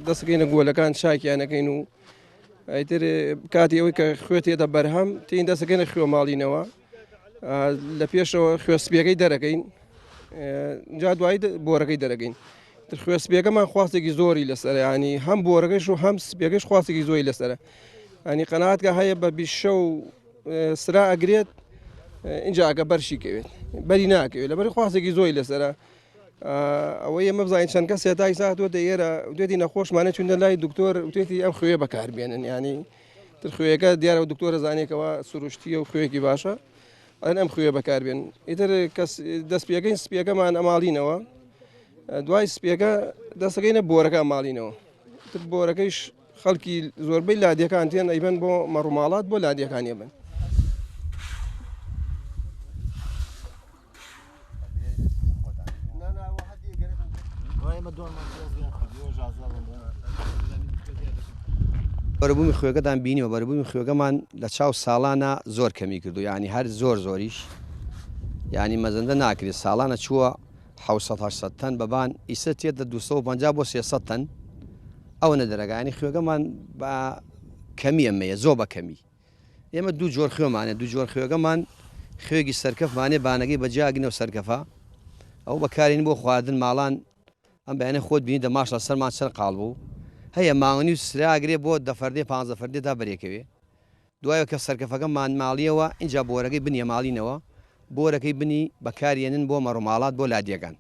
دەستگەینە گۆلەکان شاکیانەکەین و ئەیتر کاتی ئەوەی کە خوێ تێدە بەرهەم تین دەستەکەینە خوێ ماڵینەوە لە پێشەوە خوێسپیەکەی دەرەکەین جا دوایی بۆرەکەی دەرەکەین خوێسپیەکەمان خواستێکی زۆری لەسەر ینی هەم بۆرەکەش و هەم سپیەکەش خواستێکی زۆری لەسەرە ئەنی قەناعاتکە هەیە بە بیشە و سرا ئەگرێت اینجا ئەگە بەرشی کەوێت بەری ناکەوێت لەبەر خواستێکی زۆری لەسرە ئەوەی ئێمە بزانین چەند کەس هێتای ساتوەتە ئێرە دوێتی نەخۆشمانە چونە لای دکتۆر وتێتی ئەم خوێ بەکاربێنن ینی تر خوێەکە دیارە و دکتۆرە زانێکەوە سروشتیە و خوێکی باشە ئەم خوێ بەکاربێن ئیتر کەس دەستپیەکەین سپیەکەمان ئەماڵینەوە دوای سپیەکە دەستەکەینە بۆرەکە ماڵینەوە تر بۆرەکەیش خەڵکی زۆربەی لادیەکان تێن ئەیبەن بۆ مەڕووماڵات بۆ لادیەکانی بن بەرەبوومی خوێگەدان بینیەوە بەرەبوومی خوێگەمان لە چاو ساڵانە زۆر کەمی کردو ینی هەر زۆریش ینی مەزەندە ناکرێت ساڵانە چووە 700 تەن بەبان ئیسە تێدە 250 بۆ 300 تەن ئەوە نەدەرەگانی خوێگەمان بە کەمی ئەمەیە زۆر بە کەمی ئێمە دوو جۆر خوێمانێ دوو جۆر خوێگەمان خوێگی سەرکەفمانێ بانەکەی بەجیاگنەوە سەرکەفا ئەو بەکارین بۆ خواردن ماڵان ئەم بەیانە خۆت بینی دەماش لە سەرمان چەند قاڵ بوو هەیە ماوەنی و سراگرێ بۆ دەفەردێ 15 فەردێدا بەرێکەوێ دوایە کە سەرکەفەکەمان ماڵیەوە اینجا بۆرەکەی بنیە ماڵینەوە بۆرەکەی بنی بەکارێنن بۆ مەڕووماڵات بۆ لادیەکان